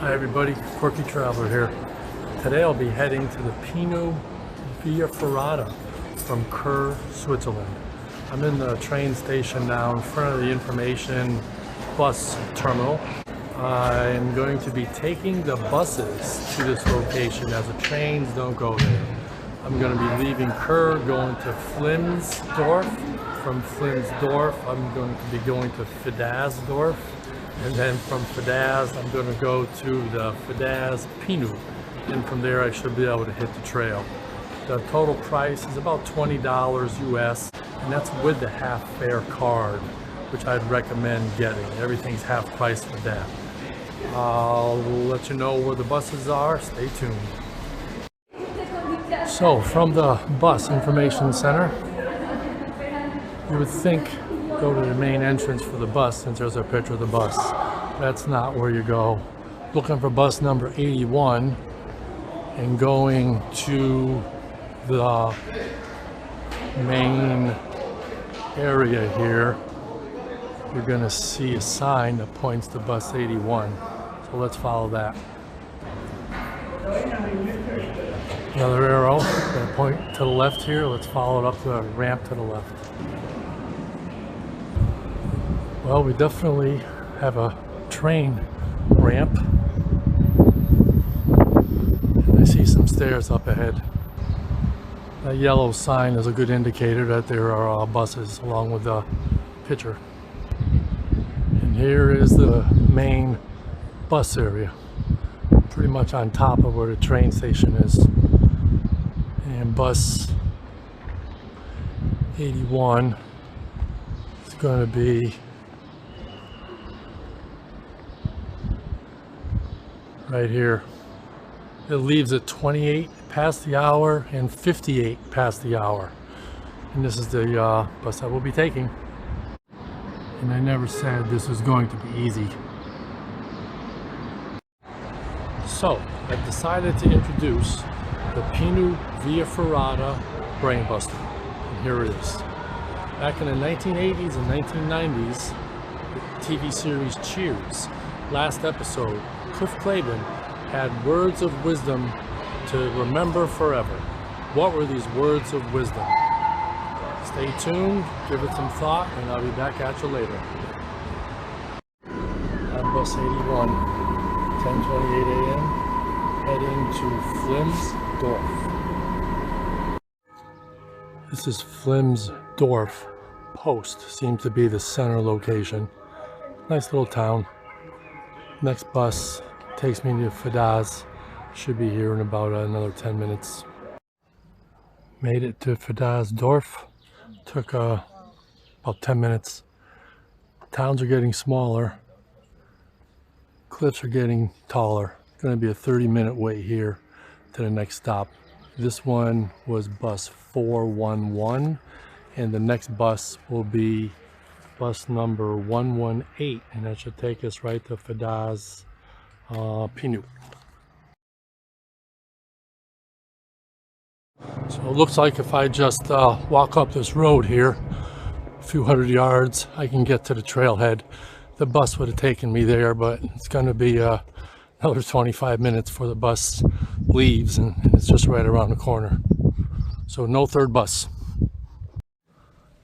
Hi everybody, Quirky Traveler here. Today I'll be heading to the Pinut via Ferrata from Kur, Switzerland. I'm in the train station now in front of the information bus terminal. I'm going to be taking the buses to this location as the trains don't go there. I'm going to be leaving Kur, going to Flimsdorf. From Flimsdorf, I'm going to be going to Fidaz, and then from Fidaz, I'm going to go to the Fidaz Pinut, and from there I should be able to hit the trail. The total price is about $20 US, and that's with the half fare card, which I'd recommend getting. Everything's half price with that. I'll let you know where the buses are. Stay tuned. So from the bus information center, you would think go to the main entrance for the bus since there's a picture of the bus. That's not where you go. Looking for bus number 81 and going to the main area here, you're going to see a sign that points to bus 81. So let's follow that. Another arrow going to point to the left here. Let's follow it up to the ramp to the left. Well, we definitely have a train ramp. And I see some stairs up ahead. That yellow sign is a good indicator that there are buses along with the picture. And here is the main bus area, pretty much on top of where the train station is. And bus 81 is going to be right here. It leaves at 28 past the hour and 58 past the hour. And this is the bus I will be taking. And I never said this was going to be easy. So, I've decided to introduce the Pinut via Ferrata Brainbuster. And here it is. Back in the 1980s and 1990s, the TV series Cheers, last episode, Cliff Clavin had words of wisdom to remember forever. What were these words of wisdom? Stay tuned, give it some thought, and I'll be back at you later. I'm bus 81, 10:28 a.m., heading to Flimsdorf. This is Flimsdorf Post, seems to be the center location. Nice little town. Next bus takes me to Fidaz. Should be here in about another 10 minutes. Made it to Fidaz-Dorf. Took about 10 minutes. Towns are getting smaller. Cliffs are getting taller. It's going to be a 30-minute wait here to the next stop. This one was bus 411, and the next bus will be bus number 118, and that should take us right to Fidaz Pinut. So it looks like if I just walk up this road here, a few hundred yards, I can get to the trailhead. The bus would have taken me there, but it's going to be another 25 minutes before the bus leaves, and it's just right around the corner. So no third bus.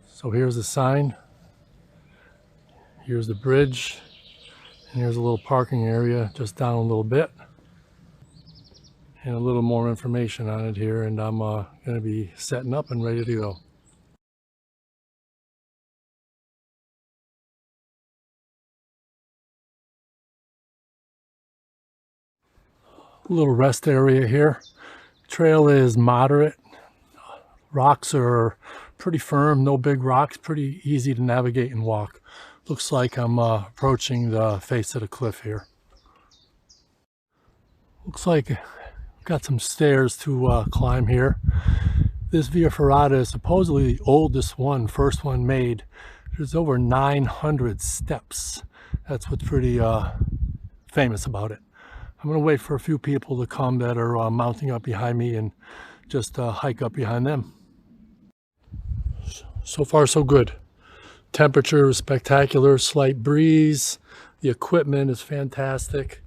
So here's the sign. Here's the bridge, and here's a little parking area just down a little bit, and a little more information on it here, and I'm going to be setting up and ready to go. A little rest area here. Trail is moderate. Rocks are pretty firm, no big rocks, pretty easy to navigate and walk. Looks like I'm approaching the face of the cliff here. Looks like I've got some stairs to climb here. This Via Ferrata is supposedly the oldest one, first one made. There's over 900 steps. That's what's pretty famous about it. I'm going to wait for a few people to come that are mounting up behind me and just hike up behind them. So far so good. Temperature is spectacular, slight breeze. The equipment is fantastic.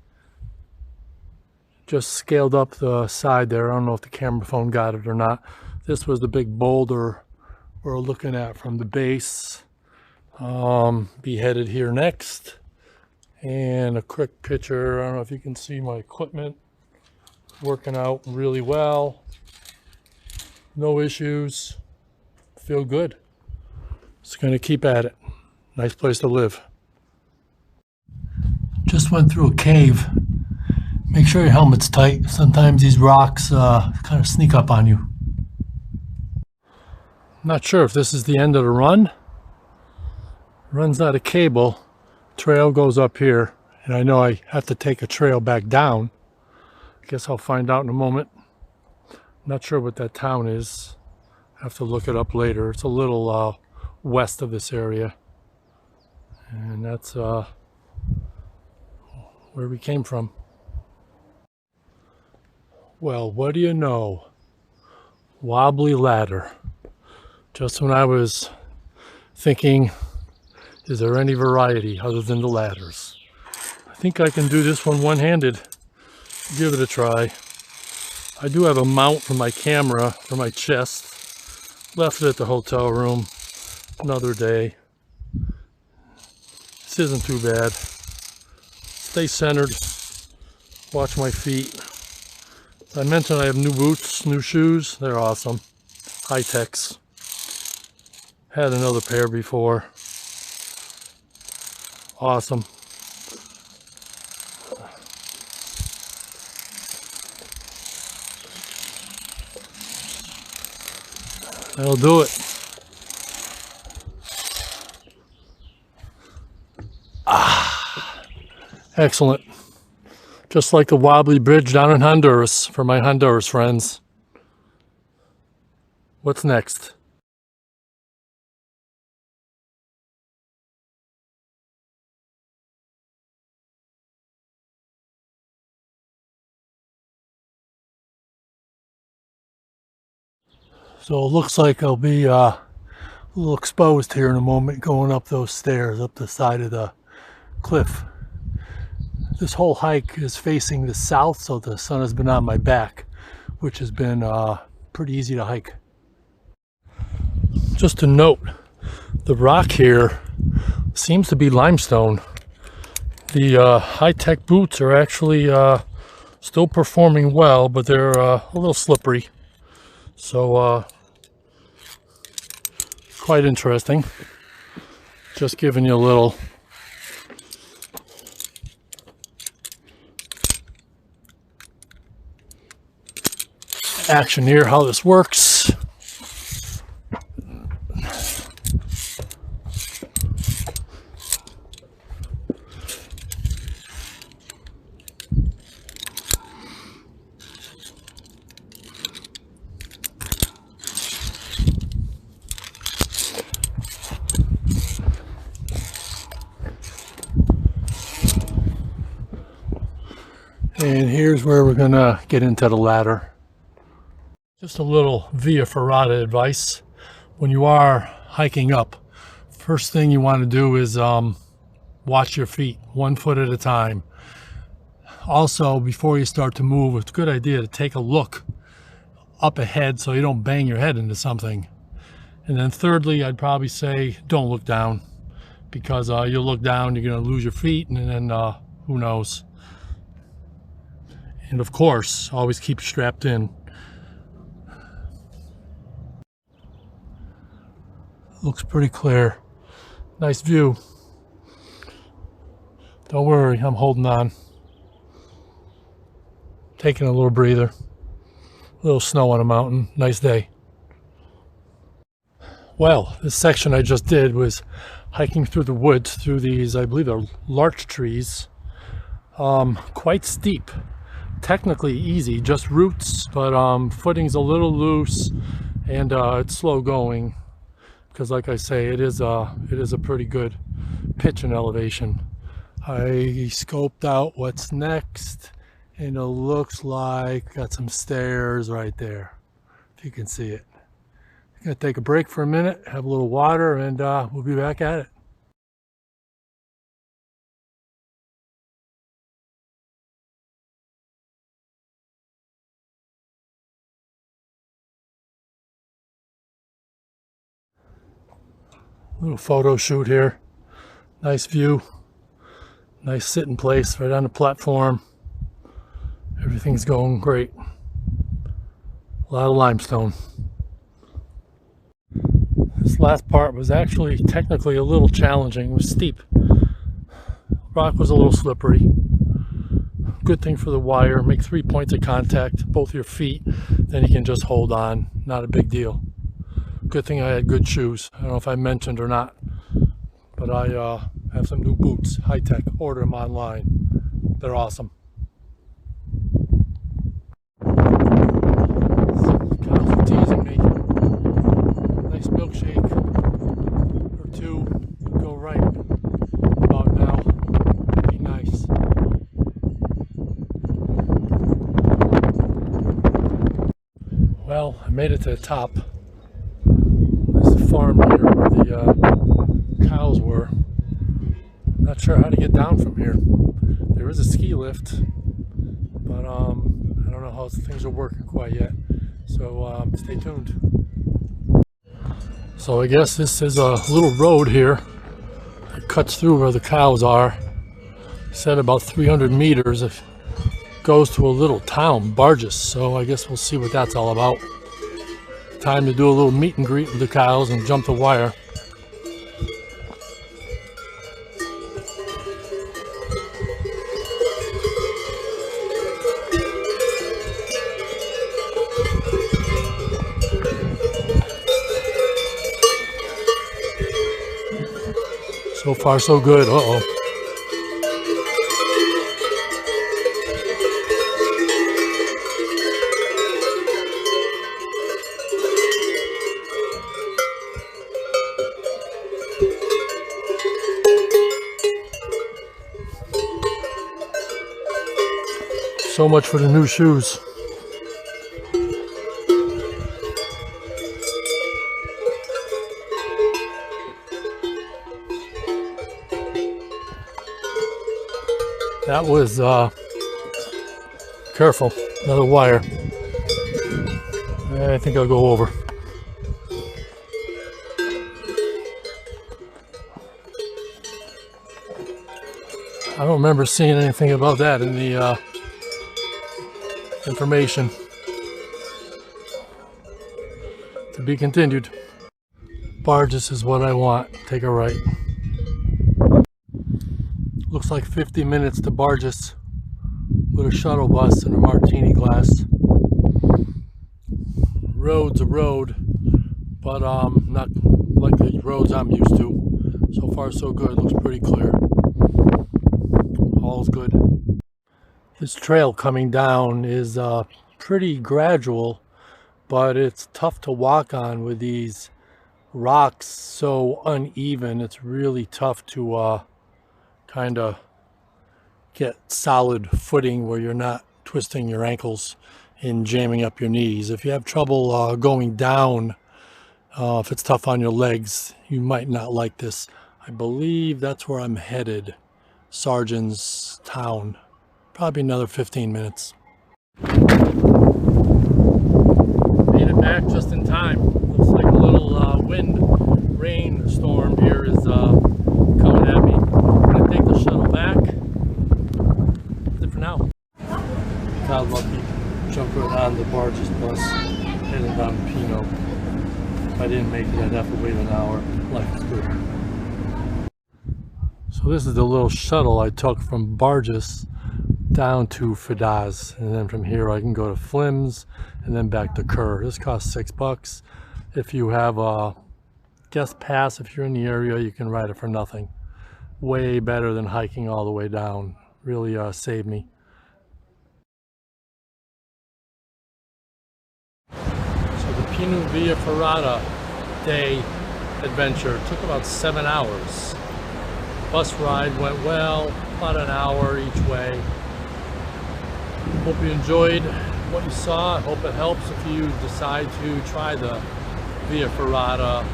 just scaled up the side there. I don't know if the camera phone got it or not. This was the big boulder we're looking at from the base. Be headed here next. And a quick picture. I don't know if you can see my equipment working out really well. No issues. Feel good. Just gonna keep at it. Nice place to live. Just went through a cave. Make sure your helmet's tight. Sometimes these rocks kind of sneak up on you. Not sure if this is the end of the run. Runs out of cable. Trail goes up here. And I know I have to take a trail back down. I guess I'll find out in a moment. Not sure what that town is. Have to look it up later. It's a little west of this area. And that's where we came from. Well, what do you know? Wobbly ladder. Just when I was thinking, is there any variety other than the ladders? I think I can do this one one-handed. Give it a try. I do have a mount for my camera for my chest. Left it at the hotel room. Another day. This isn't too bad. Stay centered. Watch my feet. As I mentioned, I have new boots, new shoes. They're awesome. High-techs. Had another pair before. Awesome. That'll do it. Excellent. Just like the wobbly bridge down in Honduras for my Honduras friends. What's next? So it looks like I'll be a little exposed here in a moment going up those stairs, up the side of the cliff. This whole hike is facing the south, so the sun has been on my back, which has been pretty easy to hike. Just to note, the rock here seems to be limestone. The high-tech boots are actually still performing well, but they're a little slippery. So quite interesting. Just giving you a little action here, how this works. And here's where we're gonna get into the ladder. Just a little via Ferrata advice. When you are hiking up, first thing you want to do is watch your feet, 1 foot at a time. Also, before you start to move, it's a good idea to take a look up ahead so you don't bang your head into something. And then thirdly, I'd probably say don't look down, because you'll look down, you're going to lose your feet, and then who knows. And of course, always keep strapped in. Looks pretty clear. Nice view. Don't worry, I'm holding on. Taking a little breather. A little snow on a mountain. Nice day. Well, this section I just did was hiking through the woods, through these, I believe they're larch trees. Quite steep. Technically easy, just roots, but footing's a little loose, and it's slow going, because like I say, it is a pretty good pitch and elevation. I scoped out what's next, and it looks like got some stairs right there, if you can see it. I'm gonna take a break for a minute, have a little water, and we'll be back at it. Little photo shoot here. Nice view. Nice sitting place right on the platform. Everything's going great. A lot of limestone. This last part was actually technically a little challenging. It was steep. Rock was a little slippery. Good thing for the wire. Make 3 points of contact, both your feet. Then you can just hold on. Not a big deal. Good thing I had good shoes. I don't know if I mentioned or not, but I have some new boots, high tech. Order them online. They're awesome. Cows are teasing me. Nice milkshake or two would go right about now. Be nice. Well, I made it to the top. This is the farm here where the cows were. Not sure how to get down from here. There is a ski lift, but I don't know how things are working quite yet. So stay tuned. So I guess this is a little road here that cuts through where the cows are. Said about 300 meters. It goes to a little town, Barges. So I guess we'll see what that's all about. Time to do a little meet and greet with the cows and jump the wire. So far so good. Uh-oh. So much for the new shoes. That was careful, another wire. I think I'll go over. I don't remember seeing anything about that in the information. To be continued. Barges is what I want. Take a right. Looks like 50 minutes to Barges with a shuttle bus and a martini glass. Road's a road, but not like the roads I'm used to. So far so good. Looks pretty clear. All's good. This trail coming down is pretty gradual, but it's tough to walk on with these rocks so uneven. It's really tough to kind of get solid footing where you're not twisting your ankles and jamming up your knees. If you have trouble going down, if it's tough on your legs, you might not like this. I believe that's where I'm headed, Sargent's Town. Probably another 15 minutes. Made it back just in time. Looks like a little rain storm here is coming at me. I'm gonna take the shuttle back. That's it for now. Got lucky. Jumped right on the Barges bus, heading down to Pinut. If I didn't make it, I'd have to wait an hour. Life is good. So this is the little shuttle I took from Barges down to Fidaz, and then from here I can go to Flims and then back to Kerr. This costs $6. If you have a guest pass, if you're in the area, you can ride it for nothing. Way better than hiking all the way down. Really saved me. So the Pinut via Ferrata day adventure took about 7 hours. Bus ride went well, about an hour each way. Hope you enjoyed what you saw. I hope it helps if you decide to try the Via Ferrata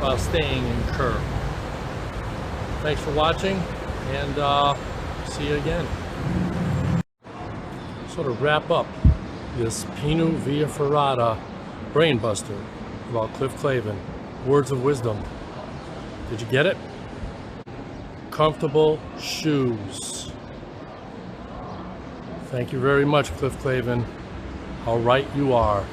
while staying in Kerr. Thanks for watching, and see you again. So to wrap up this Pinut Via Ferrata brain buster about Cliff Clavin, words of wisdom. Did you get it? Comfortable shoes. Thank you very much, Cliff Clavin. How right you are.